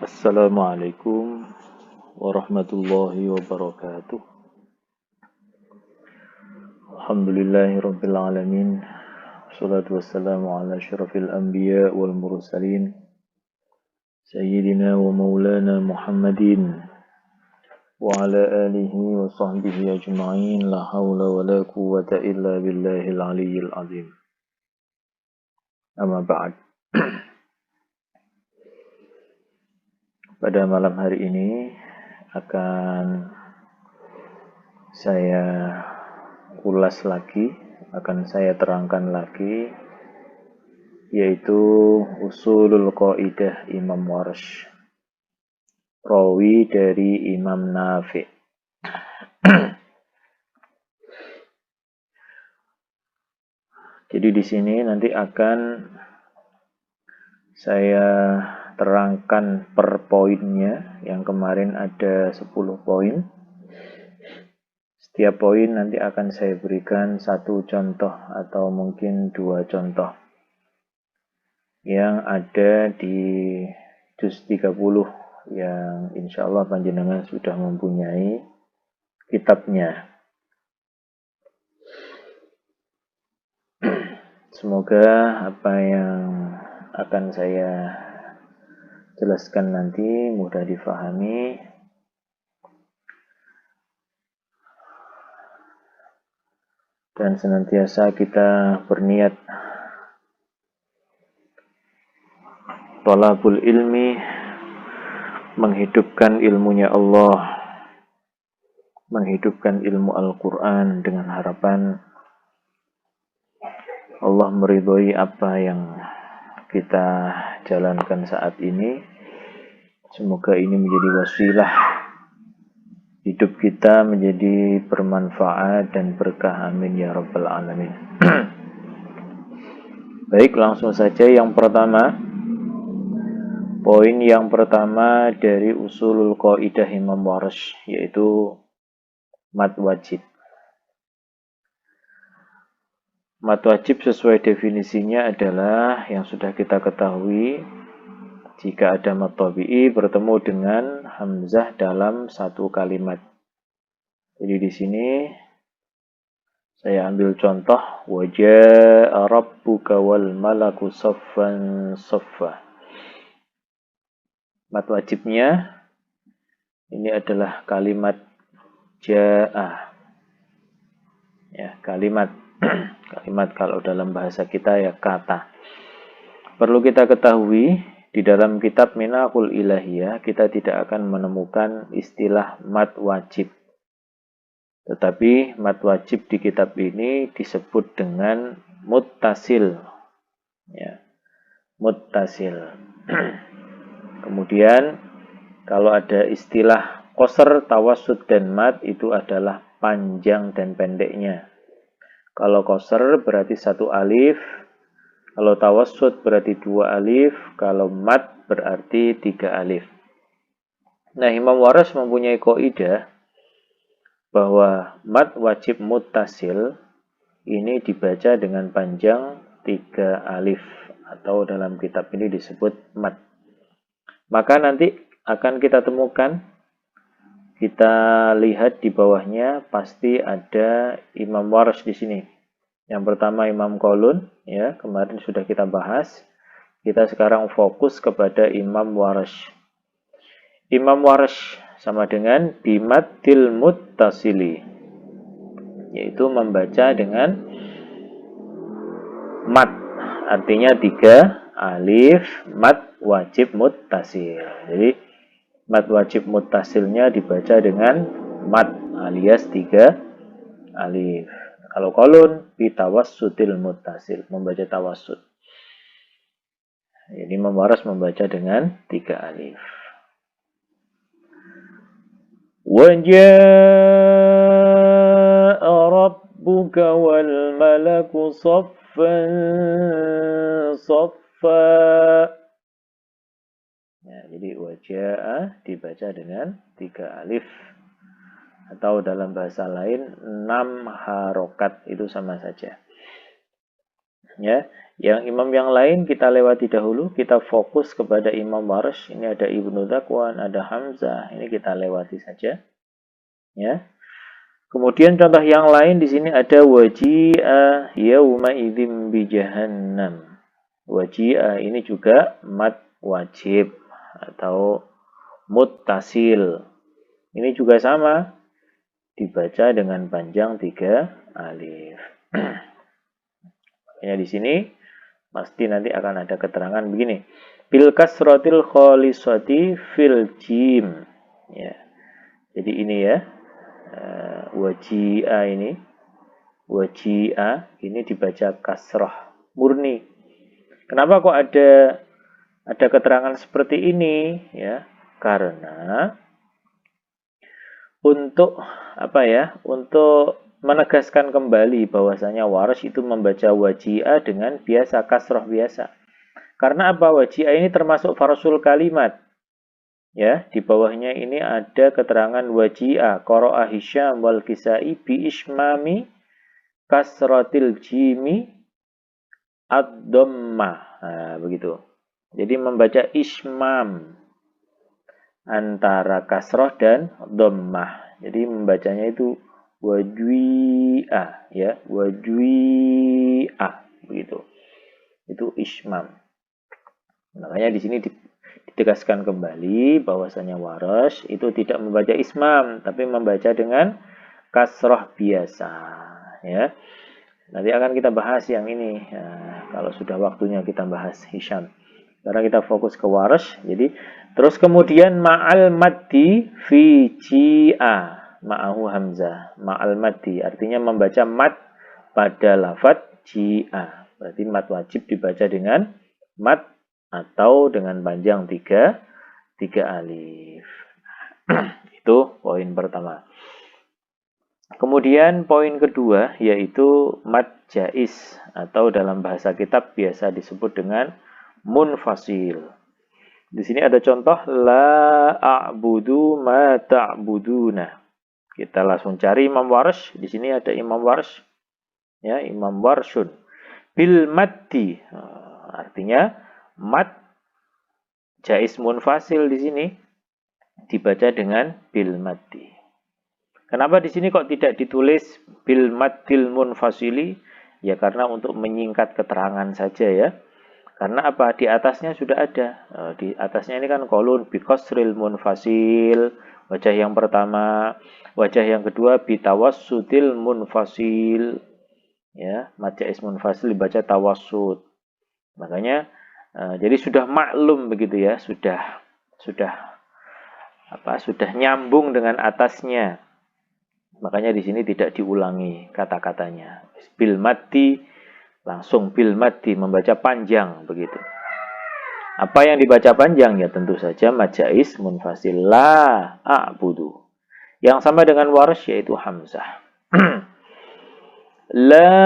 Assalamualaikum warahmatullahi wabarakatuh. Alhamdulillahirabbil alamin. Wassalatu wassalamu ala asyrafil anbiya wal mursalin sayyidina wa maulana Muhammadin wa ala alihi wa sahbihi ajma'in la haula wa la quwwata illa billahil aliyyil azim. Amma ba'd. Pada malam hari ini akan saya ulas lagi, akan saya terangkan lagi, yaitu usulul qaidah Imam Warsh, rawi dari Imam Nafi'. Jadi di sini nanti akan saya terangkan per poinnya. Yang kemarin ada 10 poin. Setiap poin nanti akan saya berikan satu contoh atau mungkin 2 contoh yang ada di juz 30 yang insya Allah panjenengan sudah mempunyai kitabnya. Semoga apa yang akan saya jelaskan nanti mudah difahami dan senantiasa kita berniat thalabul ilmi, menghidupkan ilmunya Allah, menghidupkan ilmu Al-Quran dengan harapan Allah meridhoi apa yang kita jalankan saat ini. Semoga ini menjadi wasilah hidup kita menjadi bermanfaat dan berkah, amin ya rabbal alamin. Baik, langsung saja yang pertama. Poin yang pertama dari usulul qaidah Imam Warsh, yaitu mad wajib. Mad wajib sesuai definisinya adalah yang sudah kita ketahui, jika ada mad tabi'i bertemu dengan hamzah dalam satu kalimat. Jadi di sini saya ambil contoh waja'a rabbuka wal malaku saffan saffa. Mad wajibnya ini adalah kalimat ja'a. Ya, kalimat kalimat kalau dalam bahasa kita ya kata. Perlu kita ketahui di dalam kitab Minahul Ilahiyah kita tidak akan menemukan istilah mad wajib. Tetapi mad wajib di kitab ini disebut dengan muttasil. Ya, muttasil. Kemudian kalau ada istilah qasr, tawassut dan mad itu adalah panjang dan pendeknya. Kalau qasr berarti 1 alif, kalau tawassut berarti 2 alif, kalau mad berarti 3 alif. Nah, Imam Warsh mempunyai kaidah bahwa mad wajib muttasil ini dibaca dengan panjang 3 alif atau dalam kitab ini disebut mad. Maka nanti akan kita temukan, kita lihat di bawahnya pasti ada Imam Warsh di sini. Yang pertama Imam Qaulun, ya, kemarin sudah kita bahas. Kita sekarang fokus kepada Imam Warsh. Imam Warsh sama dengan bimaddil muttasili, yaitu membaca dengan mad, artinya 3 alif, mad wajib muttasil. Jadi mad wajib muttasilnya dibaca dengan mad alias 3 alif. Kalau qaulun bitawassutil muttasil, membaca tawassut. Jadi Imam Warsh membaca dengan 3 alif. وَجَاءَ رَبُّكَ وَالْمَلَكُ صَفًّا صَفًّا. Ya, jadi waja'a dibaca dengan 3 alif. Atau dalam bahasa lain 6 harokat, itu sama saja. Ya, Yang imam yang lain kita lewati dahulu, kita fokus kepada Imam Warsh. Ini ada Ibnu Dzakwan, ada Hamzah, ini kita lewati saja. Ya. Kemudian contoh yang lain di sini ada waji'a yauma idzim bi jahannam. Waji'a ini juga mad wajib atau muttasil. Ini juga sama, dibaca dengan panjang 3 alif. Ya, di sini pasti nanti akan ada keterangan begini. Bil kasratil khalisati fil jim. Ya. Jadi ini ya. Waji'a ini. Waji'a ini dibaca kasrah murni. Kenapa kok ada keterangan seperti ini ya? Karena untuk apa ya? Untuk menegaskan kembali bahwasanya Warsh itu membaca waji'a dengan biasa, kasroh biasa. Karena apa? Waji'a ini termasuk farsul kalimat. Ya, di bawahnya ini ada keterangan waji'a, qara'a Hisyam wal Kisai bi ismami kasratil jimi ad-dhammah. Nah, begitu. Jadi membaca ismam antara kasroh dan dhammah. Jadi membacanya itu wajwi'a ya, wajwi'a begitu. Itu ismam. Makanya di sini ditegaskan kembali bahwasanya Warsh itu tidak membaca ismam tapi membaca dengan kasroh biasa ya. Nanti akan kita bahas yang ini ya, kalau sudah waktunya kita bahas Hisyam. Sekarang kita fokus ke Warsh. Jadi terus kemudian ma'al maddi fi ji'a. Ma'ahu hamzah, ma'al maddi artinya membaca mad pada lafadz ji'a. Berarti mad wajib dibaca dengan mad atau dengan panjang 3 alif. Itu poin pertama. Kemudian poin kedua yaitu mad jaiz atau dalam bahasa kitab biasa disebut dengan munfasil. Di sini ada contoh la a'budu ma ta'buduna. Kita langsung cari Imam Warsh. Di sini ada Imam Warsh. Ya, Imam Warshun. Bil maddi. Artinya mad jaiz munfasil di sini dibaca dengan bil maddi. Kenapa di sini kok tidak ditulis bil maddil munfasili? Ya karena untuk menyingkat keterangan saja ya. Karena apa? Di atasnya sudah ada. Di atasnya ini kan kolon bi kasril munfasil. Wajah yang pertama, wajah yang kedua bitawassutil munfasil. Ya, mad jaiz munfasil dibaca tawassut. Makanya jadi sudah maklum begitu ya, sudah nyambung dengan atasnya. Makanya di sini tidak diulangi kata-katanya. Bil maddi langsung bil maddi membaca panjang begitu. Apa yang dibaca panjang ya tentu saja mad jaiz munfasil la a'budu. Yang sama dengan Warsh yaitu hamzah. La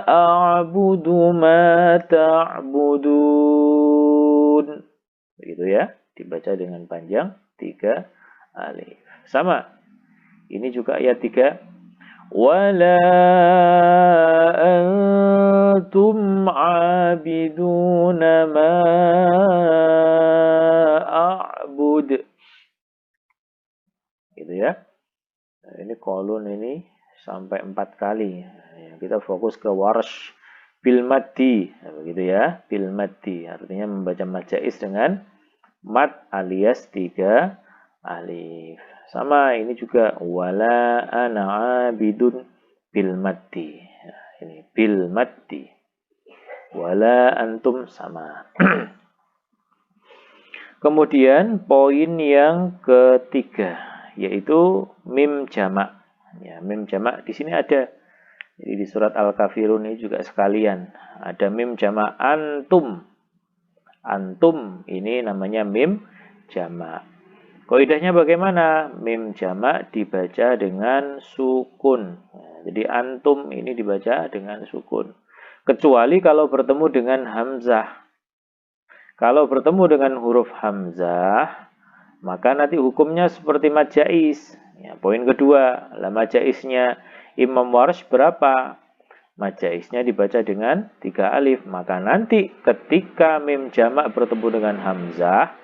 a'budu ma ta'budun. Begitu ya, dibaca dengan panjang 3 alif. Sama. Ini juga ayat 3. Wala antum 'abiduna ma a'bud. Gitu ya. Nah, ini kolon ini sampai 4 kali. Ya, kita fokus ke Warsh bil maddi. Nah, begitu ya, bil maddi. Artinya membaca mad jaiz dengan mad alias 3 alif. Sama ini juga wala ana abidun bil maddi. Nah, ini bil maddi. Wala antum sama. Kemudian poin yang ketiga yaitu mim jamak. Ya, mim jamak di sini ada. Jadi di surat Al-Kafirun ini juga sekalian ada mim jamak antum. Antum ini namanya mim jamak. Kaidahnya bagaimana? Mim jamak dibaca dengan sukun. Nah, jadi antum ini dibaca dengan sukun. Kecuali kalau bertemu dengan hamzah. Kalau bertemu dengan huruf hamzah, maka nanti hukumnya seperti mad jaiz. Ya, poin kedua, mad jaiznya Imam Warsh berapa? mad jaiznya dibaca dengan 3 alif. Maka nanti ketika mim jamak bertemu dengan hamzah,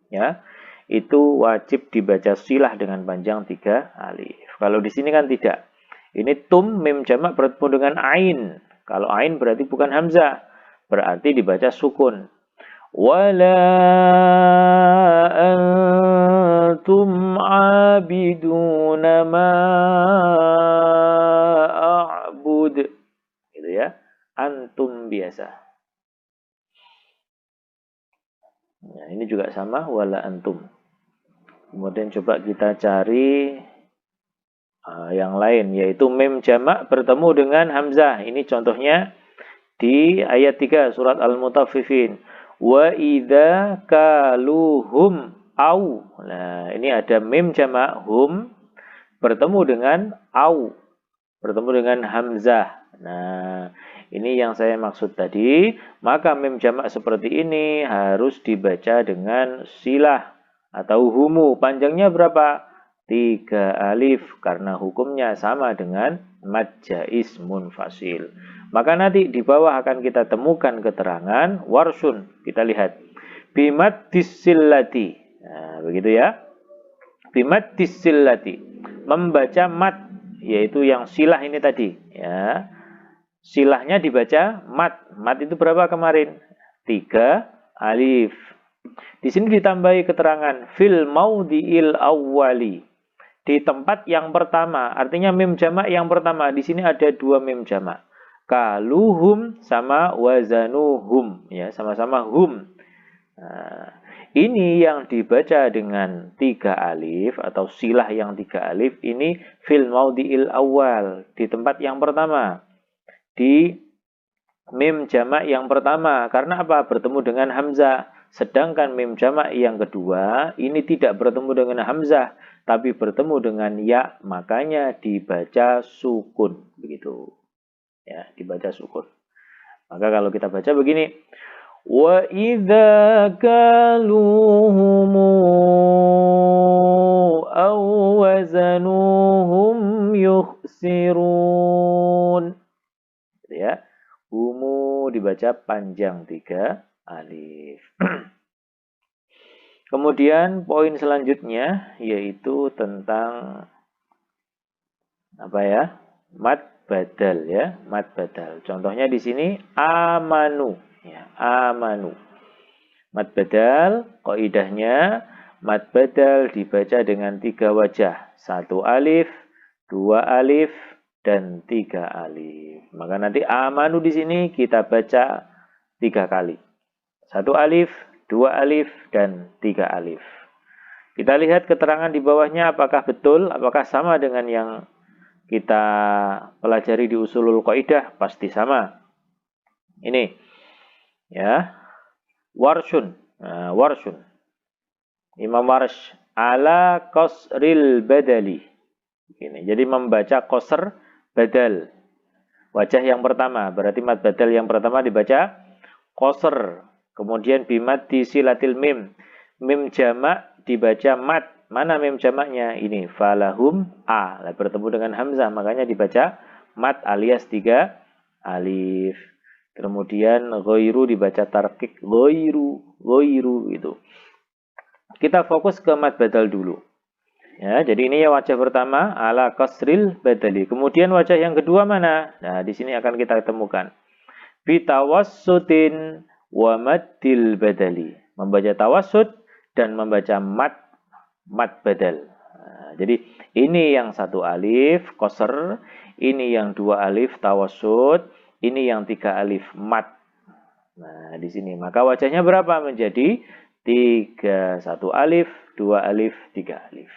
ya, itu wajib dibaca silah dengan panjang 3 alif. Kalau di sini kan tidak. Ini tum mim jamak bertemu dengan ain. Kalau ain berarti bukan hamzah, berarti dibaca sukun. Wala antum abiduna ma a'bud. Gitu ya. Antum biasa. Nah, ini juga sama wala antum. Kemudian coba kita cari yang lain, yaitu mim jamak bertemu dengan hamzah. Ini contohnya di ayat 3 surat Al-Mutaffifin. Wa idza kaluhum au. Nah, ini ada mim jamak hum bertemu dengan au, bertemu dengan hamzah. Nah, ini yang saya maksud tadi. Maka mim jamak seperti ini harus dibaca dengan silah atau humu. Panjangnya berapa? 3 alif, karena hukumnya sama dengan mad jaiz munfasil. Maka nanti di bawah akan kita temukan keterangan warsun. Kita lihat. Bimad disillati. Nah, begitu ya. Bimad disillati. Membaca mad, yaitu yang silah ini tadi. Ya. Silahnya dibaca mad. Mad itu berapa kemarin? 3 alif. Di sini ditambahi keterangan fil maudhi'il awwali. Di tempat yang pertama, artinya mim jamak yang pertama. Di sini ada 2 mim jamak. Kaluhum sama wazanuhum, ya, sama-sama hum. Nah, ini yang dibaca dengan 3 alif atau silah yang 3 alif ini fil maudhi'il awal, di tempat yang pertama. Di mim jamak yang pertama. Karena apa? Bertemu dengan hamzah. Sedangkan mim jamak yang kedua ini tidak bertemu dengan hamzah, tapi bertemu dengan ya, makanya dibaca sukun, begitu. Ya, dibaca sukun. Maka kalau kita baca begini, wa idza kaluhum aw wazanuhum yukhsirun. Ya, humu dibaca panjang 3 alif. Kemudian poin selanjutnya yaitu tentang apa ya? Mad badal, ya, mad badal. Contohnya di sini amanu, ya, amanu. Mad badal kaidahnya mad badal dibaca dengan 3 wajah, 1 alif, 2 alif, dan 3 alif. Maka nanti amanu di sini kita baca 3 kali. 1 alif, 2 alif, dan 3 alif. Kita lihat keterangan di bawahnya apakah betul, apakah sama dengan yang kita pelajari di usulul qaidah. Pasti sama. Ini, ya, warshun. Nah, warshun. Imam Warsh ala qasril badali. Ini, jadi membaca qasr badal. Wajah yang pertama, berarti mad badal yang pertama dibaca qasr. Kemudian bimad disilatil mim. Mim jamak dibaca mad. Mana mim jamaknya? Ini falahum a. Bertemu dengan hamzah, makanya dibaca mad alias 3 alif. Kemudian ghairu dibaca tarqiq ghairu itu. Kita fokus ke mad badal dulu. Ya, jadi ini ya wajah pertama ala kasril badali. Kemudian wajah yang kedua mana? Nah, di sini akan kita temukan bitawassutin wa maddil badali. Membaca tawassut dan membaca mad badal. Nah, jadi ini yang 1 alif qasr, ini yang 2 alif tawassut, ini yang 3 alif mad. Nah, di sini maka wajahnya berapa? Menjadi 3, 1 alif, 2 alif, 3 alif.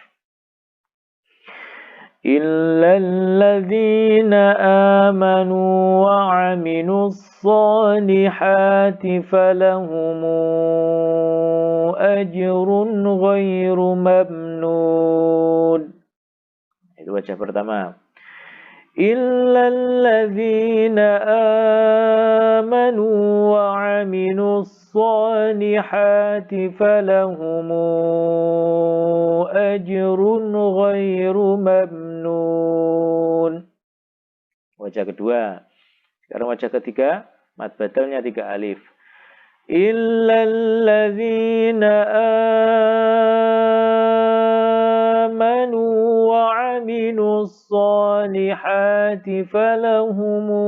Illalladzina amanu wa 'amilus salihati falahumu ajrun ghairu mamnun. Itu wajah pertama. Illalladzina amanu wa 'amilus salihati falahumu ajrun ghairu mamnun. wajah kedua. Sekarang wajah ketiga, mad badalnya 3 alif. Illalladzina amanu wa aminus solihati falahumu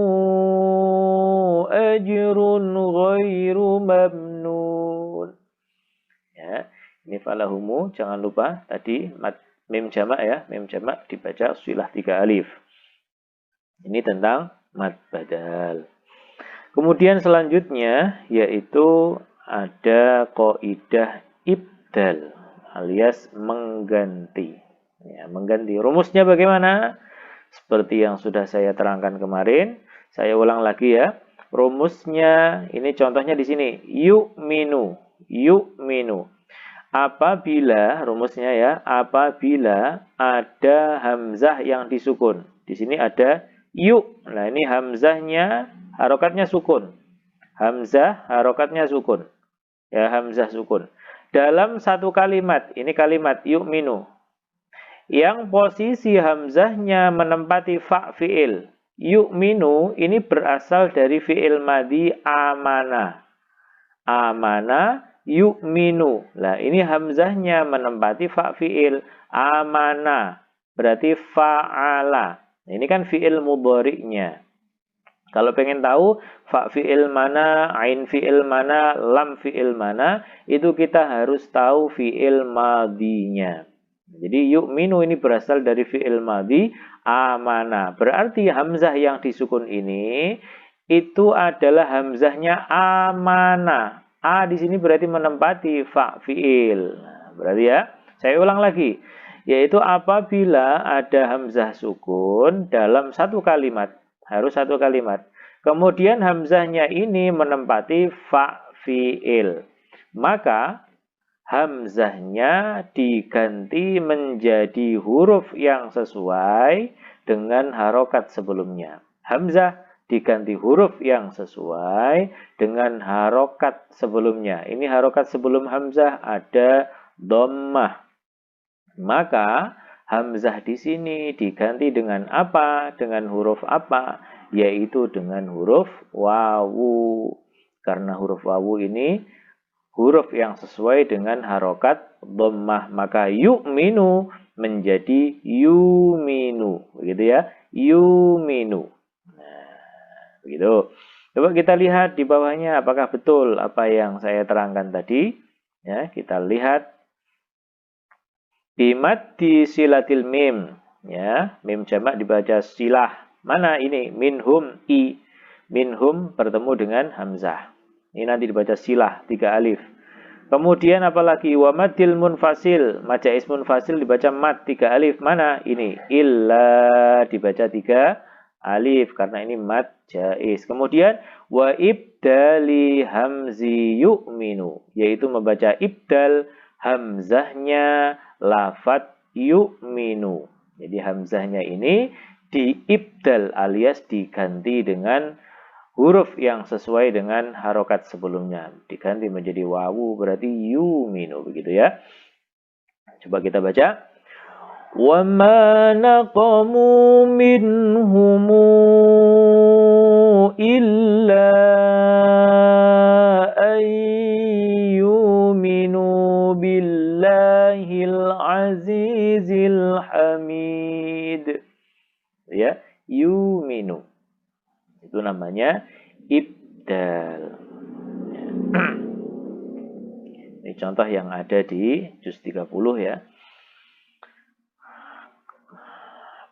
ajrun ghairu mamnun. Ya, ini falahumu, jangan lupa tadi mim jamak ya, mim jamak dibaca silah 3 alif. Ini tentang mad badal. Kemudian selanjutnya yaitu ada kaidah ibdal alias mengganti. Ya, mengganti. Rumusnya bagaimana? Seperti yang sudah saya terangkan kemarin, saya ulang lagi ya. Rumusnya ini contohnya di sini, yu'minu. Yu'minu. Apabila rumusnya ya, apabila ada hamzah yang disukun. Di sini ada yu. Nah, ini hamzahnya harokatnya sukun. Hamzah harokatnya sukun. Ya, hamzah sukun. Dalam satu kalimat, ini kalimat yu'minu. Yang posisi hamzahnya menempati fa fi'il. Yu'minu ini berasal dari fi'il madhi amana. Amana yu'minu. Nah, ini hamzahnya menempati fa fi'il amana. Berarti fa'ala. Ini kan fi'il mudhari'nya. Kalau pengen tahu fa fi'il mana, ain fi'il mana, lam fi'il mana, itu kita harus tahu fi'il madhinya. Jadi yu'minu ini berasal dari fi'il madhi amana. Berarti hamzah yang disukun ini itu adalah hamzahnya amana. A di sini berarti menempati fa fi'il. Berarti ya, saya ulang lagi. Yaitu apabila ada hamzah sukun dalam satu kalimat. Harus satu kalimat. Kemudian hamzahnya ini menempati fa fi'il. Maka hamzahnya diganti menjadi huruf yang sesuai dengan harokat sebelumnya. Hamzah diganti huruf yang sesuai dengan harokat sebelumnya. Ini harokat sebelum hamzah ada dhammah. Maka hamzah di sini diganti dengan apa? Dengan huruf apa? Yaitu dengan huruf wawu. Karena huruf wawu ini huruf yang sesuai dengan harokat dhammah. Maka yu'minu menjadi yuminu. Begitu ya. Yuminu. Nah, begitu. Coba kita lihat di bawahnya apakah betul apa yang saya terangkan tadi. Ya, kita lihat. Bimat di silatil mim. Ya, mim jamak dibaca silah. Mana ini? Minhum i. Minhum bertemu dengan hamzah. Ini nanti dibaca silah 3 alif. Kemudian apalagi wa madil munfasil. Majais munfasil dibaca mad 3 alif. Mana? Ini illa dibaca 3 alif karena ini mad jais. Kemudian wa ibdali hamzi yu'minu, yaitu membaca ibdal hamzahnya lafat yu'minu. Jadi hamzahnya ini diibdal alias diganti dengan huruf yang sesuai dengan harokat sebelumnya. Diganti menjadi wawu berarti yu'minu. Begitu ya. Coba kita baca. وَمَا نَقَمُوا مِنْهُمْ إِلَّا أَنْ يُؤْمِنُوا بِاللَّهِ الْعَزِيزِ الْحَمِيدِ. Ya, yu'minu. Itu namanya ibdal. Ini contoh yang ada di juz 30 ya.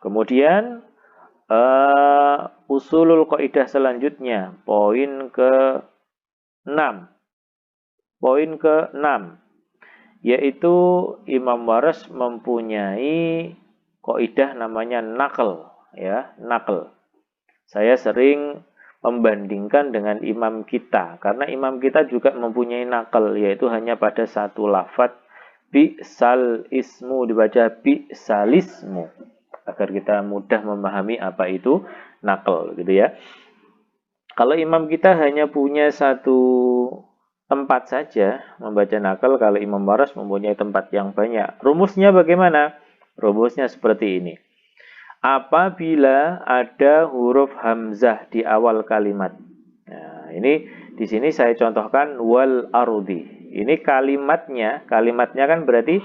Kemudian usulul qaidah selanjutnya, poin ke-6. Poin ke-6 yaitu Imam Waras mempunyai qaidah namanya naql ya, naql. Saya sering membandingkan dengan imam kita karena imam kita juga mempunyai naql, yaitu hanya pada satu lafadz bi'sal ismu dibaca bi'salismu, agar kita mudah memahami apa itu naql gitu ya. Kalau imam kita hanya punya satu tempat saja membaca naql, kalau Imam Waras mempunyai tempat yang banyak. Rumusnya bagaimana? Rumusnya seperti ini. apabila ada huruf hamzah di awal kalimat. Nah, ini di sini saya contohkan wal ardi. Ini kalimatnya kan berarti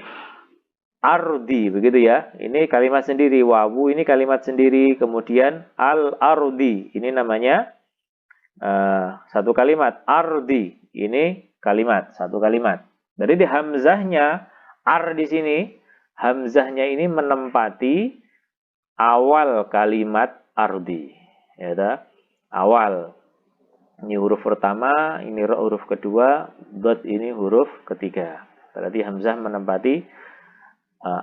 ardi, begitu ya. Ini kalimat sendiri, wawu ini kalimat sendiri, kemudian al ardi. Ini namanya satu kalimat, ardi. Ini kalimat, satu kalimat. Jadi di hamzahnya di sini, hamzahnya ini menempati awal kalimat ardi, ya dah. Awal. Ini huruf pertama, ini huruf kedua, dot ini huruf ketiga. Berarti hamzah menempati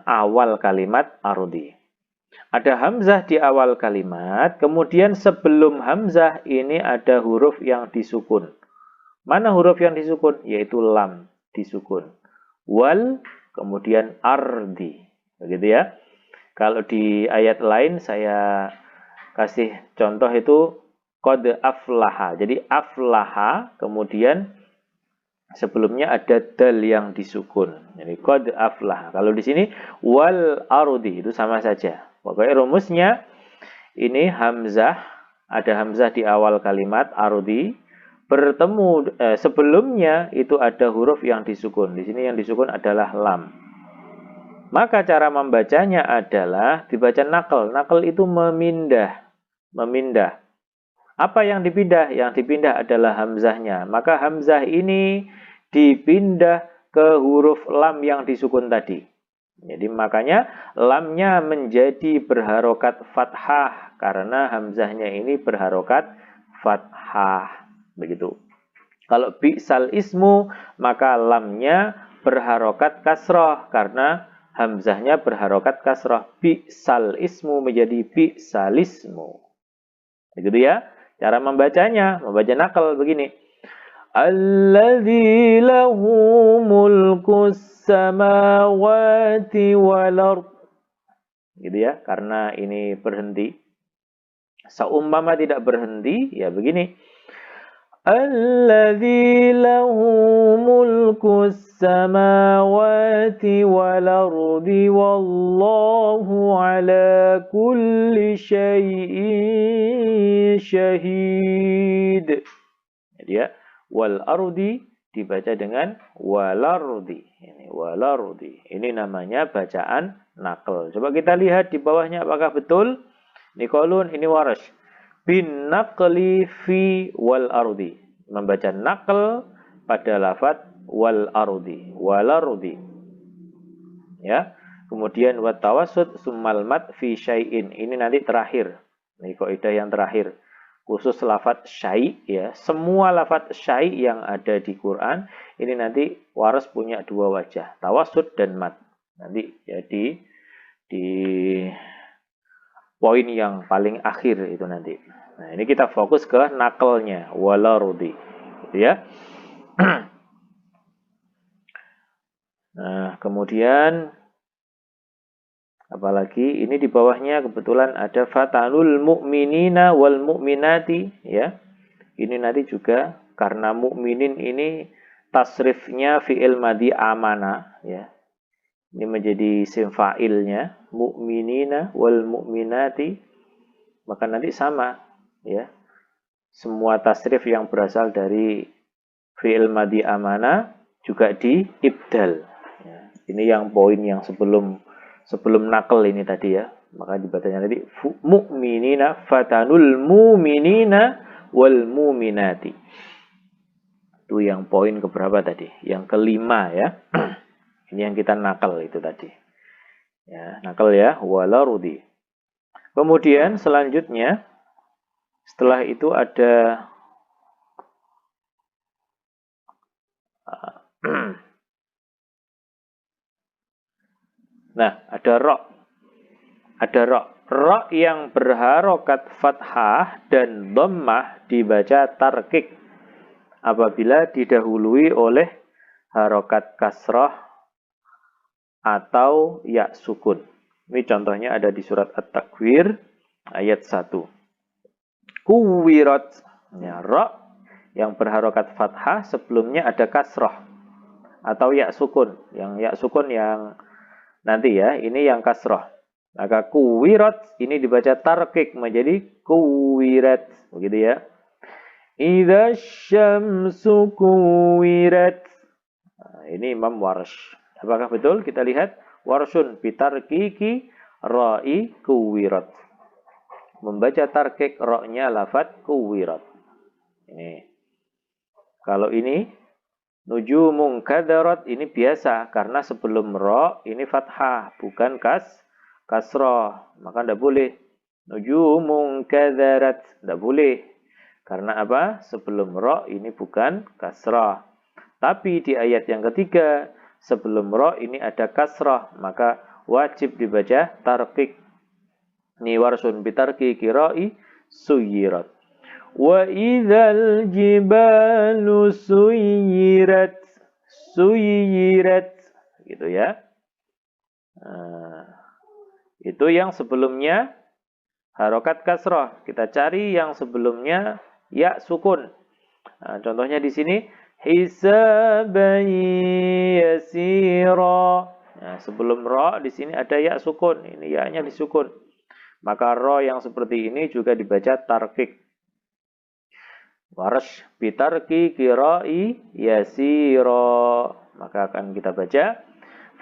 awal kalimat ardi. Ada hamzah di awal kalimat, kemudian sebelum hamzah ini ada huruf yang disukun. Mana huruf yang disukun? Yaitu lam disukun. Wal, kemudian ardi. Begitu ya. Kalau di ayat lain saya kasih contoh itu qad aflaha. Jadi aflaha, kemudian sebelumnya ada dal yang disukun. Jadi qad aflaha. Kalau di sini wal ardi itu sama saja. Pokoknya rumusnya ini hamzah, ada hamzah di awal kalimat ardi, bertemu sebelumnya itu ada huruf yang disukun. Di sini yang disukun adalah lam. Maka cara membacanya adalah dibaca nakal. Nakal itu memindah. Memindah. Apa yang dipindah? Yang dipindah adalah hamzahnya. Maka hamzah ini dipindah ke huruf lam yang disukun tadi. Jadi makanya lamnya menjadi berharokat fathah. Karena hamzahnya ini berharokat fathah. Begitu. Kalau bi'sal ismu, maka lamnya berharokat kasroh. Karena hamzahnya berharokat kasroh. Bi'sal ismu menjadi bi'sal ismu. Begitu ya. Cara membacanya, membaca nakal begini. Alladzi lahu mulkus samawati wal ard. Gitu ya, karena ini berhenti. Seumpama tidak berhenti, ya begini. Alladzi lahu mulkus samawati wal ardi wallahu ala kulli syai'in syahid. Jadi ya, wal ardi dibaca dengan wal ardi. Ini wal ardi. Ini namanya bacaan nakal. Coba kita lihat di bawahnya apakah betul? Ini qaulun, ini warash. Bin naqli fi wal ardi. Membaca nakal pada lafaz wal ardi. Wal ardi. Ya. Kemudian wat tawassut summal mat fi syai'in. Ini nanti terakhir. Ini kaidah yang terakhir. Khusus lafaz syai' ya. Semua lafaz syai' yang ada di Quran ini nanti waras punya dua wajah, tawassut dan mat. Nanti jadi di poin yang paling akhir itu nanti. Nah, ini kita fokus ke nakalnya wala rudi. Gitu ya. Nah, kemudian apalagi ini di bawahnya kebetulan ada fatanul mu'minina wal mu'minati ya. Ini nanti juga karena mukminin ini tasrifnya fi'il madhi amana ya. Ini menjadi isim fa'ilnya mu'minina wal mu'minati, maka nanti sama ya. Semua tasrif yang berasal dari fi'il madhi amana juga diibdal. Ya. Ini yang poin yang sebelum nakal ini tadi ya. Maka dibacanya tadi mu'minina fatanul mu'minina wal mu'minati. Itu yang poin keberapa tadi? Yang kelima ya. Ini yang kita nakal itu tadi. Ya, nakal ya, wala rudi. Kemudian selanjutnya setelah itu ada nah, ada ro. Ada ro. Ro yang berharokat fathah dan dhammah dibaca tarkik apabila didahului oleh harokat kasrah atau ya sukun. Ini contohnya ada di surat At-Takwir ayat 1. Kuwirat. Ya, ra yang berharokat fathah sebelumnya ada kasrah atau ya sukun. Yang ya sukun yang nanti ya, ini yang kasrah. Maka kuwirat ini dibaca tarkik menjadi kuwirat, begitu ya. Idza syamsu kuwirat. Nah, ini Imam Warsh. Apakah betul? Kita lihat warsun bitarkiki ra'i kuwirat. Membaca tarkik ra-nya lafat kuwirat. Ini. Kalau ini nujumun kadarat ini biasa karena sebelum ra ini fathah bukan kasrah, maka tidak boleh. Nujumun kadarat tidak boleh. Karena apa? Sebelum ra ini bukan kasrah. Tapi di ayat yang ketiga sebelum ra ini ada kasrah, maka wajib dibaca tarkik. Ni warsun bitarki kirai suyirat. Wa idzal jibalu suyirat. Suyirat. Gitu ya. Nah, itu yang sebelumnya harokat kasrah. Kita cari yang sebelumnya ya sukun. Nah, contohnya di sini hisaban yasira. Nah, sebelum ra di sini ada ya sukun. Ini ya-nya disukun. Maka ra yang seperti ini juga dibaca tarkik. Warsh bitarki kirai yasira. Maka akan kita baca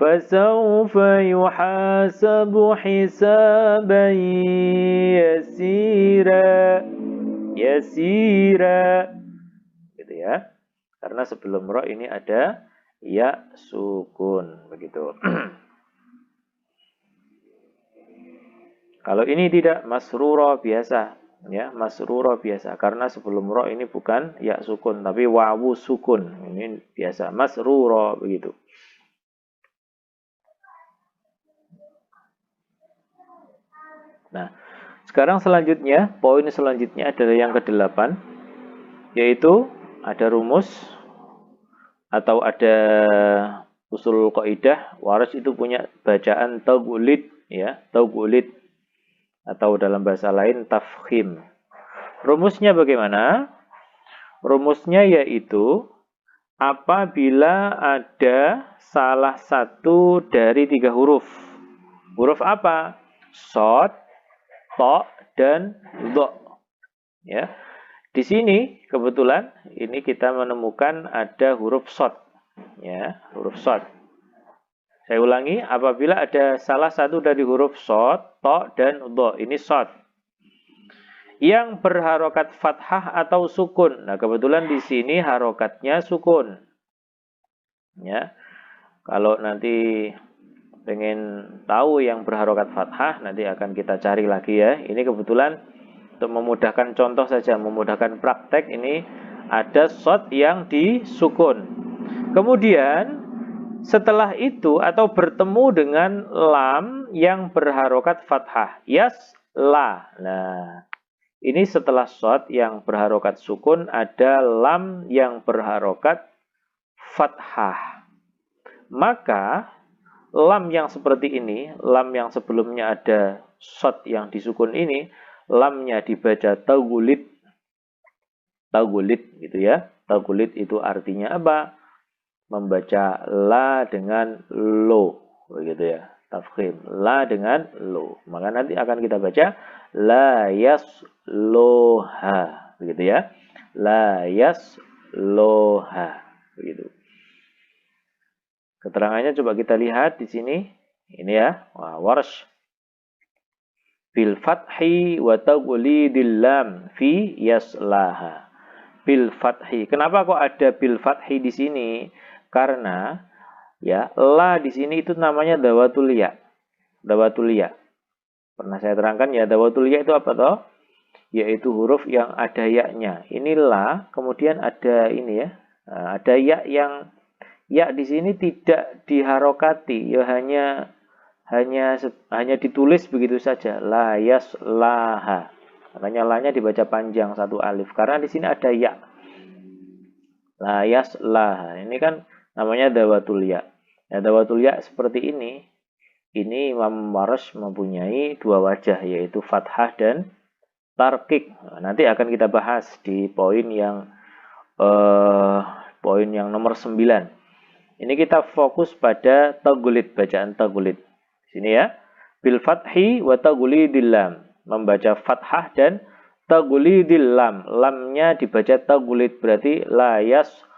fasawfa yuhasabu hisaban yasira. Yasira. Gitu ya. Karena sebelum ra ini ada ya sukun, begitu. Kalau ini tidak, masrura biasa, ya, masrura biasa karena sebelum ra ini bukan ya sukun tapi wawu sukun. Ini biasa masrura, begitu. Nah, sekarang selanjutnya, poin selanjutnya adalah yang ke-8, yaitu ada rumus atau ada usul kaidah. Waras itu punya bacaan tagulid, ya, tagulid. Atau dalam bahasa lain tafkhim. Rumusnya bagaimana? Rumusnya yaitu apabila ada salah satu dari 3 huruf. Huruf apa? Shad, ta, dan dha. Ya. Di sini kebetulan ini kita menemukan ada huruf shad. Ya, huruf shad. Saya ulangi, apabila ada salah satu dari huruf shad, ta, dan dha, ini shad, yang berharokat fathah atau sukun. Nah, kebetulan di sini harokatnya sukun. Ya, kalau nanti pengen tahu yang berharokat fathah, nanti akan kita cari lagi ya. Ini kebetulan untuk memudahkan contoh saja, memudahkan praktek, ini ada shad yang disukun. Kemudian setelah itu atau bertemu dengan lam yang berharokat fathah, yasla. Nah, ini setelah shad yang berharokat sukun ada lam yang berharokat fathah. Maka lam yang seperti ini, lam yang sebelumnya ada shad yang disukun ini, lamnya dibaca tagulid. Tagulid gitu ya. Tagulid itu artinya apa? Membaca la dengan lo, begitu ya, tafkhim la dengan lo. Maka nanti akan kita baca la yasloha, begitu ya, la yasloha, begitu. Keterangannya coba kita lihat di sini, ini ya. Warsh bil fathi wa taghlidil lam fi yaslaha. Bil fathi. Kenapa kok ada bil fathi di sini? Karena ya, la di sini itu namanya dawatul ya. Dawatul ya. Pernah saya terangkan ya, dawatul ya itu apa toh? Yaitu huruf yang ada ya-nya. Ini la, kemudian ada ini ya. Nah, ada ya yang ya di sini tidak diharokati, ya hanya ditulis begitu saja. La yaslaha. Makanya la-nya dibaca panjang satu alif karena di sini ada ya. La yaslaha. Ini kan namanya dawatul ya. Nah, dawatul ya seperti ini Imam Warsh mempunyai 2 wajah, yaitu fathah dan tarkik. Nah, nanti akan kita bahas di poin yang nomor 9. Ini kita fokus pada tagulid, bacaan tagulid. Sini ya. bil fathi wa taghlidil lam. Membaca fathah dan taghlidil lam. Lamnya dibaca taghlid, berarti la yasloha.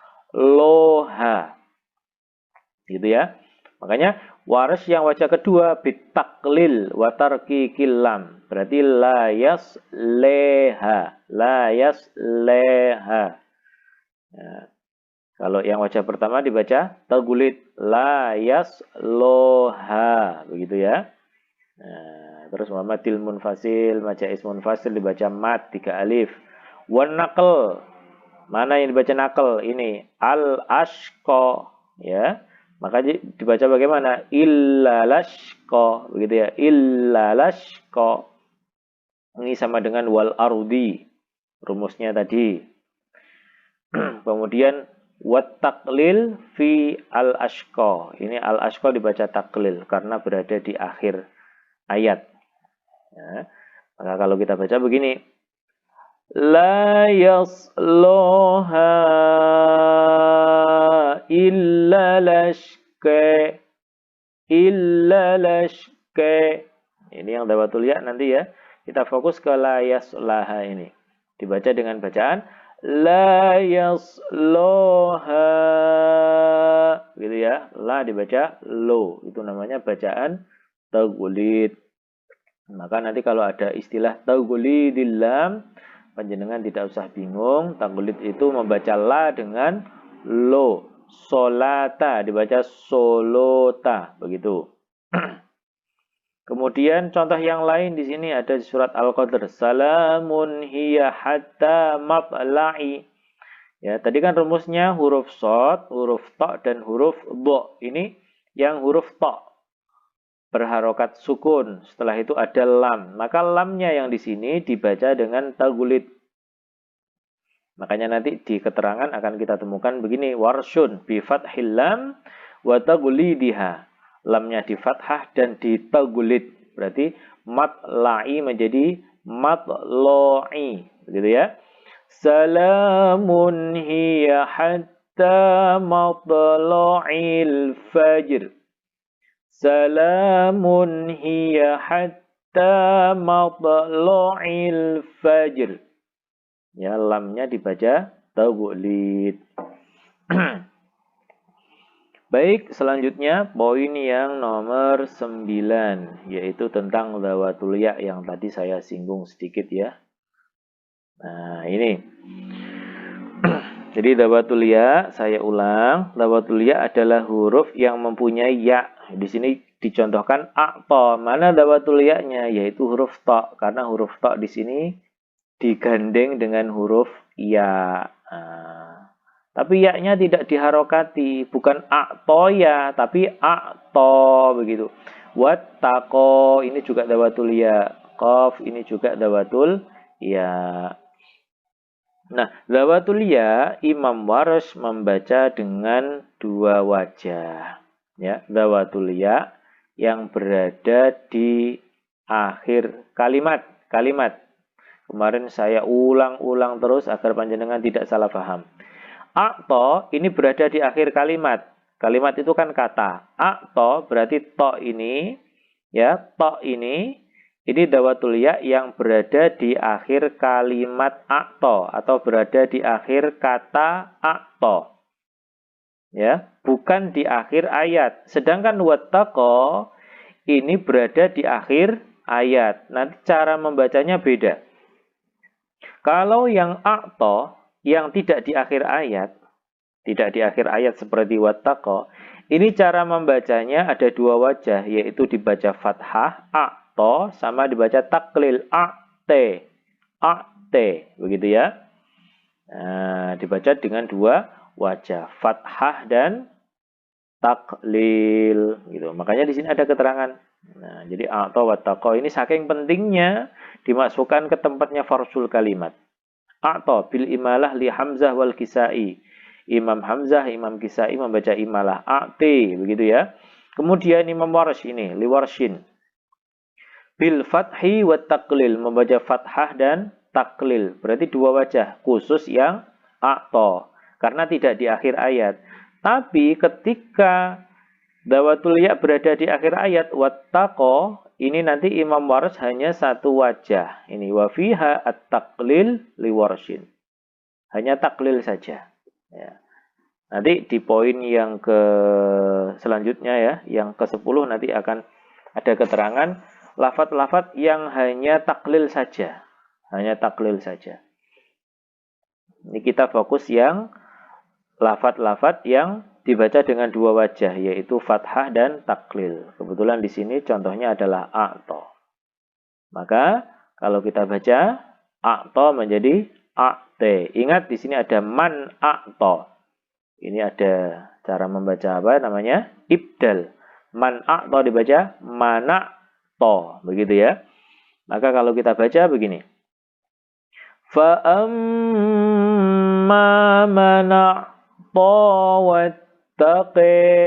Gitu ya. Makanya waras yang wajah kedua bitaklil wa tarkikil lam. Berarti la yasleha. La yasleha. Nah, kalau yang wajah pertama dibaca taghlid la yasloha. Begitu ya. Nah, terus Muhammadil munfasil, majais munfasil dibaca mat 3 alif. Wan naql. Mana yang dibaca naql? Ini al ashqa ya. Maka dibaca bagaimana? Illa lashqa. Begitu ya. Illa lashqa. Ini sama dengan wal ardi. Rumusnya tadi. Kemudian wat taklil fi al ashqa. Ini al ashqa dibaca taklil karena berada di akhir ayat. Ya. Maka kalau kita baca begini, la yasloha illa lashqa, illa lashqa. Ini yang dawatul ya nanti ya. Kita fokus ke la yaslaha ini. Dibaca dengan bacaan la yasloha. Gitu ya. La dibaca lo. Itu namanya bacaan taghlid. Maka nanti kalau ada istilah taghlidil lam, panjenengan tidak usah bingung. Taghlid itu membaca la dengan lo. Solata dibaca solota, begitu. Kemudian contoh yang lain di sini ada di surat Al-Qadr. Salamun hiya hatta matla'i. Ya, tadi kan rumusnya huruf shad, huruf ta dan huruf dha. Ini yang huruf ta berharokat sukun. Setelah itu ada lam. Maka lamnya yang di sini dibaca dengan taghlid. Makanya nanti di keterangan akan kita temukan begini. Warshun bi fathil lam wa taghlidiha. Lamnya di fathah dan di taghlid. Berarti matla'i menjadi matlo'i. Begitu ya. Salamun hiya hatta matla'il fajr. Salamun hiya hatta matla'il fajr. Ya, lamnya dibaca taghlid. Baik, selanjutnya poin yang nomor 9, yaitu tentang dhawatul ya yang tadi saya singgung sedikit ya. Nah, ini. Jadi dhawatul ya, saya ulang, dhawatul ya adalah huruf yang mempunyai ya. Di sini dicontohkan a'ta. Mana dhawatul ya-nya? Yaitu huruf ta, karena huruf ta di sini digandeng dengan huruf ya. Nah, tapi ya-nya tidak diharokati, bukan a'toya, tapi a'to begitu. Wattaqo ini juga dhawatul ya. Qaf ini juga dhawatul ya. Nah, dhawatul ya Imam Warsh membaca dengan dua wajah. Ya, dhawatul ya yang berada di akhir kalimat. Kemarin saya ulang-ulang terus agar panjenengan tidak salah paham. A'to ini berada di akhir kalimat. Kalimat itu kan kata. A'to berarti to ini, ya, to ini dhawatul ya yang berada di akhir kalimat a'to atau berada di akhir kata a'to. Ya, bukan di akhir ayat. Sedangkan wattaqo ini berada di akhir ayat. Nanti cara membacanya beda. Kalau yang a'to yang tidak di akhir ayat seperti wattaqo, ini cara membacanya ada dua wajah, yaitu dibaca fathah a'to sama dibaca taklil a'te, begitu ya. Nah, dibaca dengan dua wajah, fathah dan taklil gitu. Makanya di sini ada keterangan. Nah, jadi a'to wattaqo ini saking pentingnya dimasukkan ke tempatnya farsul kalimat. A'to bil imalah li Hamzah wal Kisai. Imam Hamzah, Imam Kisai membaca imalah a'ti, begitu ya. Kemudian Imam Warsh ini, li Warshin. Bil fathi wa taklil, membaca fathah dan taklil. Berarti dua wajah, khusus yang a'to. Karena tidak di akhir ayat. Tapi ketika Dawatul ya berada di akhir ayat. Wattaqo, ini nanti Imam Warsh hanya satu wajah. Ini wafiha at-taqlil liwarshin. Hanya taklil saja. Ya. Nanti di poin yang ke selanjutnya ya, yang ke-10 nanti akan ada keterangan lafat-lafat yang hanya taklil saja. Hanya taklil saja. Ini kita fokus yang lafat-lafat yang dibaca dengan dua wajah, yaitu fathah dan taklil. Kebetulan di sini contohnya adalah a'to. Maka kalau kita baca a'to menjadi a'te. Ingat di sini ada man a'to. Ini ada cara membaca apa namanya? Ibdal. Man a'to dibaca mana to. Begitu ya. Maka kalau kita baca begini. Fa amma mana'to wattaqi.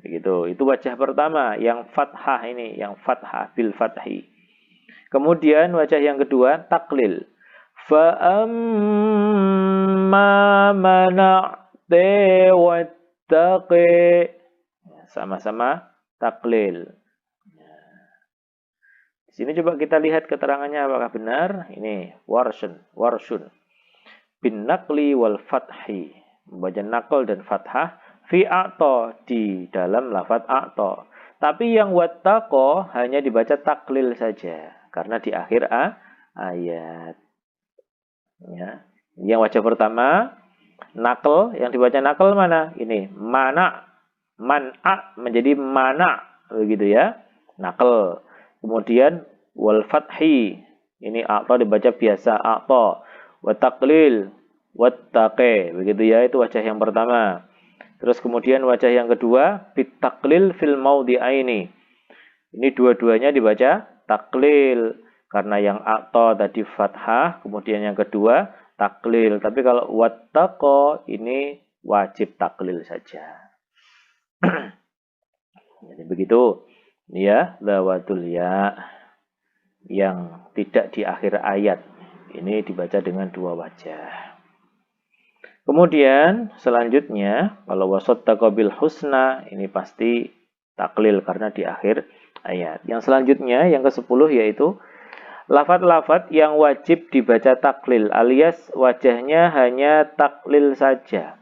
Begitu. Itu wajah pertama yang fathah ini, yang fathah bil fathi. Kemudian wajah yang kedua taklil. Fa amma mana'te wattaqi. Sama-sama taklil. Di sini coba kita lihat keterangannya apakah benar. Ini warshun. Bin naqli wal fathi. Membaca nakal dan fathah. Fi a'to. Di dalam lafaz a'to. Tapi yang wattaqo hanya dibaca taklil saja. Karena di akhir ayat. Ya. Yang wajah pertama. Nakal. Yang dibaca nakal mana? Ini. Mana. Man'a menjadi mana. Begitu ya. Nakal. Kemudian wal fathi. Ini a'ta dibaca biasa a'ta. Wa taqlil wattaqi. Begitu ya, itu wajah yang pertama. Terus kemudian wajah yang kedua bit taqlil fil maudhi'aini. Ini dua-duanya dibaca taklil karena yang a'ta tadi fathah, kemudian yang kedua taklil. Tapi kalau wattaqa ini wajib taklil saja. Jadi begitu. Ya, dawatul ya yang tidak di akhir ayat. Ini dibaca dengan dua wajah. Kemudian selanjutnya kalau wasattaqa bil husna ini pasti taklil karena di akhir ayat. Yang selanjutnya yang ke-10 yaitu lafaz-lafaz yang wajib dibaca taklil alias wajahnya hanya taklil saja.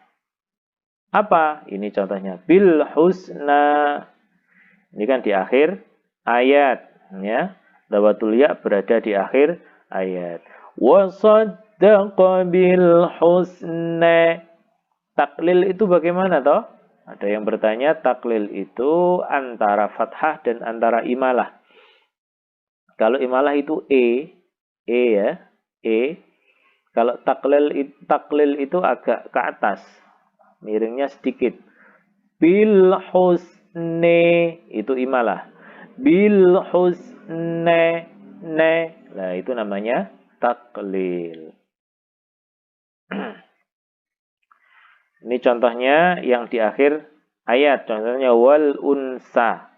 Apa? Ini contohnya bil husna. Ini kan di akhir ayat ya. Dawatul ya berada di akhir ayat. Wa saddaqa bil husna. Taklil itu bagaimana toh? Ada yang bertanya taklil itu antara fathah dan antara imalah. Kalau imalah itu ya, Kalau taklil itu agak ke atas. Miringnya sedikit. Bil husne itu imalah. Bil husne Nah, itu namanya taklil. Ini contohnya yang di akhir ayat. Contohnya wal unsa.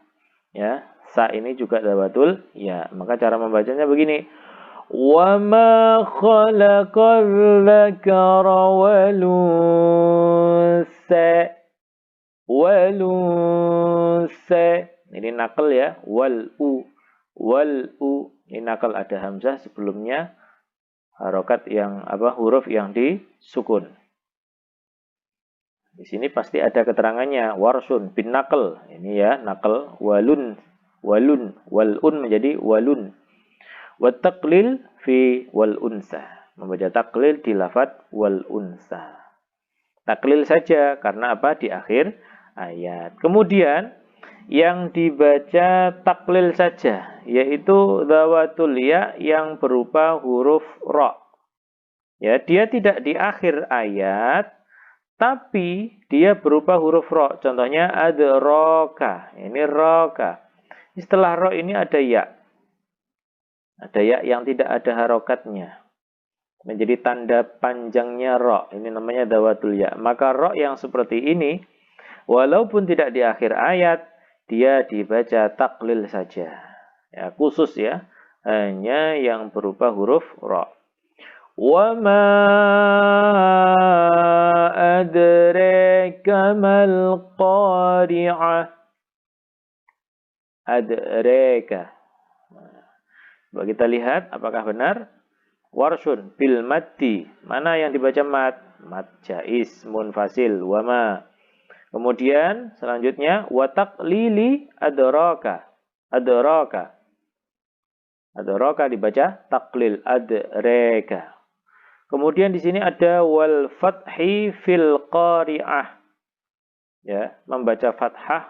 Ya, sa ini juga dawatul ya. Maka cara membacanya begini. وَمَا خَلَقَ الذَّكَرَ وَالْأُنثَى. Ini nakal ya. Wal-u. Ini nakal ada hamzah sebelumnya. Harokat yang huruf yang disukun. Di sini pasti ada keterangannya. Warsun bin nakal. Ini ya nakal. Walun. Walun menjadi walun. Wa taqlil fi wal unsa. Membaca taklil di lafaz wal unsa. Taklil saja karena apa? Di akhir ayat. Kemudian yang dibaca taklil saja yaitu dawatul ya yang berupa huruf ra. Ya, dia tidak di akhir ayat tapi dia berupa huruf ra. Contohnya adraka. Ini roka. Setelah ra ini ada ya. Ada ya yang tidak ada harokatnya. Menjadi tanda panjangnya ro. Ini namanya dawatul ya. Maka ro yang seperti ini, walaupun tidak di akhir ayat, dia dibaca taklil saja. Ya, khusus ya. Hanya yang berupa huruf ro. Wa ma adraka mal qari'ah. adraka. Coba kita lihat apakah benar. Warsun bil maddi. Mana yang dibaca mad? Mad jaiz munfasil wama. Kemudian selanjutnya wa taqlili adraka. Adraka. Adraka dibaca taklil adraka. Kemudian di sini ada wal fathi fil qari'ah. Ya, membaca fathah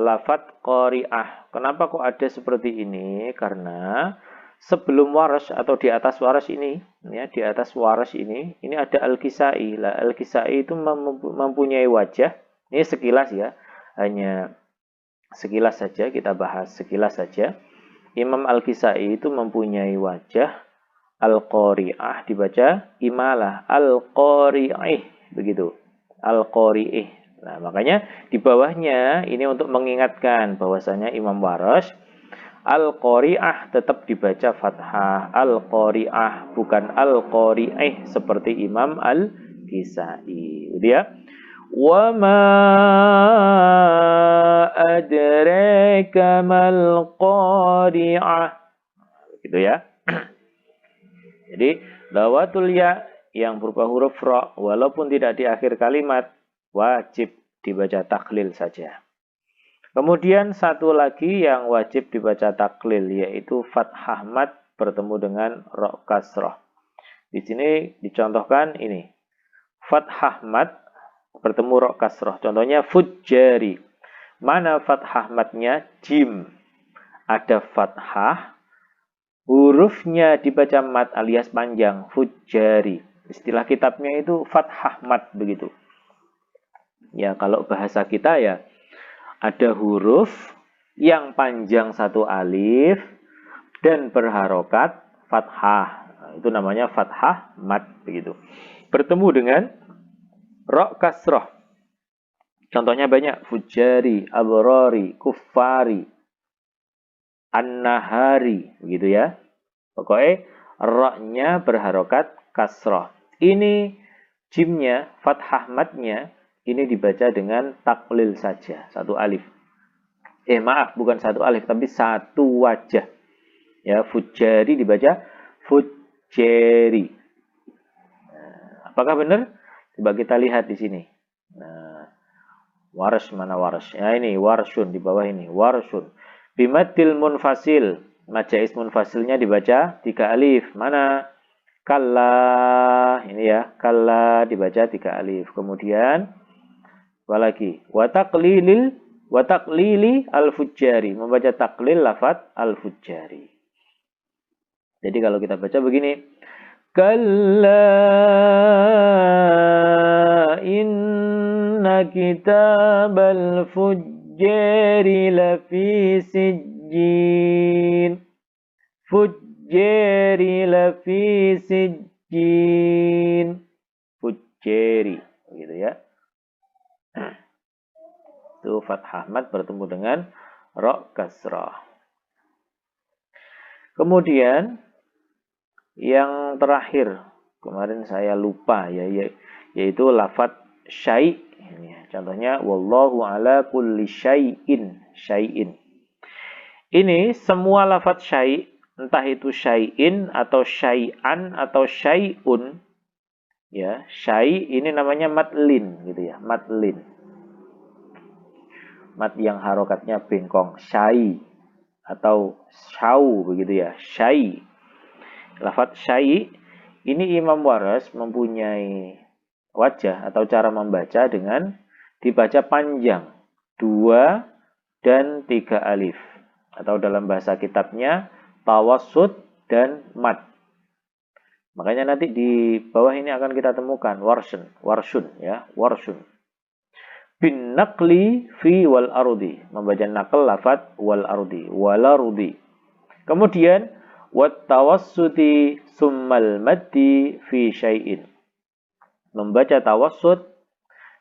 lafadz qari'ah. Kenapa kok ada seperti ini? Karena sebelum waras atau di atas waras ini, ya, di atas waras ini ada Al-Kisai. Lah, Al-Kisai itu mempunyai wajah. Ini sekilas ya, hanya sekilas saja kita bahas sekilas saja. Imam Al-Kisai itu mempunyai wajah Al-Qari'ah dibaca imalah Al-Qari'ih begitu. Al-Qari'ih. Nah, makanya di bawahnya ini untuk mengingatkan bahwasanya Imam Warash Al-Qari'ah tetap dibaca fathah. Al-Qari'ah bukan Al-Qari'ih seperti Imam Al-Kisai. Gitu ya. Wa ma adraka mal qari'ah. Gitu ya. Jadi dawatul ya yang berupa huruf ra walaupun tidak di akhir kalimat wajib dibaca taklil saja. Kemudian satu lagi yang wajib dibaca taklil yaitu fathah mad bertemu dengan ra kasrah. Di sini dicontohkan ini. Fathah mad bertemu ra kasrah. Contohnya fujjari. Mana fathah madnya? Jim. Ada fathah, hurufnya dibaca mad alias panjang, fujjari. Istilah kitabnya itu fathah mad begitu. Ya, kalau bahasa kita ya ada huruf yang panjang satu alif dan berharokat fathah. Nah, itu namanya fathah mad begitu. Bertemu dengan ra kasrah. Contohnya banyak, fujari, abrari, kuffari, an-nahari begitu ya. Pokoknya ra-nya berharokat kasrah. Ini jimnya, fathah madnya ini dibaca dengan taklil saja, satu alif. Maaf, bukan satu alif, tapi satu wajah. Ya, fujari dibaca fujjeri. Nah, apakah benar? Coba kita lihat di sini. Nah, waras mana waras? Ya, ini warsun di bawah ini, warsun. Bimatil munfasil. Majais munfasilnya dibaca 3 alif. Mana? Kalla. Ini ya, kalla dibaca 3 alif. Kemudian apalagi wa taqlili al-fujjari, membaca taklil lafaz al-fujjari. Jadi kalau kita baca begini, kalla inna kitabal fujjari lafi sijjin. Fujjari lafi sijjin. Fujjari begitu ya. Itu fathah mad bertemu dengan ra kasrah. Kemudian yang terakhir, kemarin saya lupa ya, yaitu lafaz syai'. Contohnya wallahu ala kulli syai'in, syai'in. Ini semua lafaz syai', entah itu syai'in atau syai'an atau syai'un. Ya, syai' ini namanya madlin gitu ya, madlin. Mad yang harokatnya bengkong, syai atau syau begitu ya, syai. Lafaz syai ini Imam Waras mempunyai wajah atau cara membaca dengan dibaca panjang 2 dan 3 alif atau dalam bahasa kitabnya tawassut dan mad. Makanya nanti di bawah ini akan kita temukan warsun ya, warsun. Bin naqli fi wal ardi, membaca naql lafaz wal ardi, wal ardi. Kemudian wat tawassuti summal maddi fi syai'in, membaca tawassut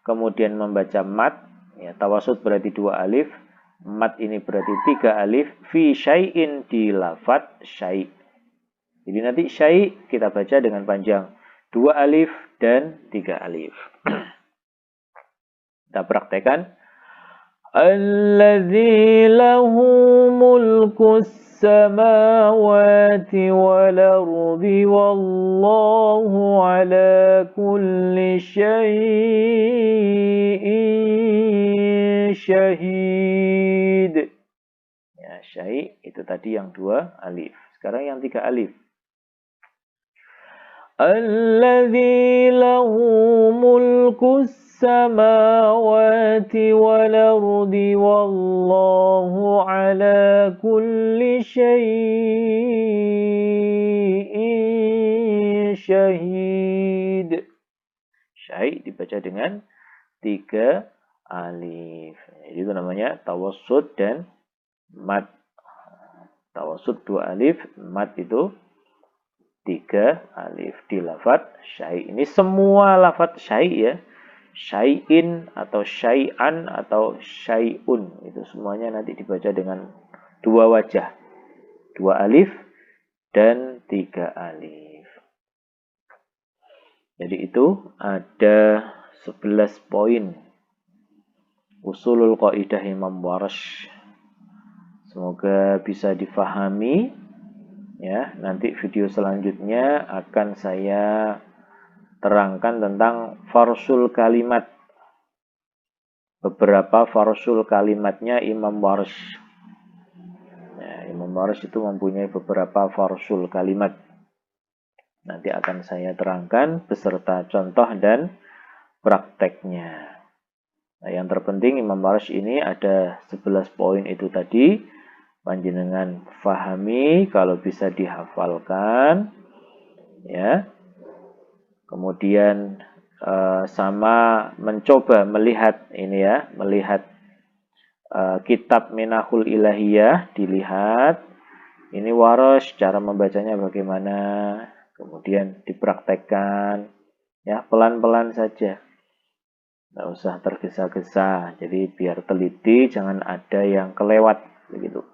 kemudian membaca mad ya, tawassut berarti 2 alif, mad ini berarti 3 alif, fi syai'in di lafaz syai'. Jadi nanti syai' kita baca dengan panjang 2 alif dan 3 alif. Kita praktekkan. Alladzi lahu mulkus samawati wal ardi wallahu ala kulli syai'in syahid. Ya, syai' itu tadi yang 2 alif. Sekarang yang 3 alif. Alladzi lahu mulkus samawati wal ardi wallahu ala kulli syai'in syahid. Syai' dibaca dengan 3 alif. Itu namanya tawassut dan mad. Tawassut 2 alif, mad itu 3 alif di lafadz syai'. Ini semua lafadz syai' ya. Syai'in atau syai'an atau syai'un. Itu semuanya nanti dibaca dengan 2 wajah. 2 alif dan 3 alif. Jadi itu ada 11 poin usulul qaidah Imam Warsh. Semoga bisa difahami. Ya, nanti video selanjutnya akan saya terangkan tentang farsul kalimat. Beberapa farsul kalimatnya Imam Warsh. Ya, Imam Warsh itu mempunyai beberapa farsul kalimat. Nanti akan saya terangkan beserta contoh dan prakteknya. Nah, yang terpenting Imam Warsh ini ada 11 poin itu tadi. Panjenengan fahami, kalau bisa dihafalkan, ya. Kemudian sama mencoba melihat ini ya, melihat kitab Minahul Ilahiyah, dilihat ini Warsh cara membacanya bagaimana, kemudian dipraktekkan, ya pelan-pelan saja, nggak usah tergesa-gesa. Jadi biar teliti, jangan ada yang kelewat. Begitu.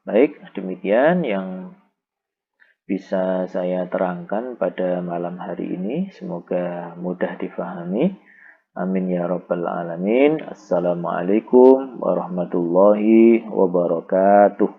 Baik, demikian yang bisa saya terangkan pada malam hari ini. Semoga mudah difahami. Amin ya rabbal alamin. Assalamualaikum warahmatullahi wabarakatuh.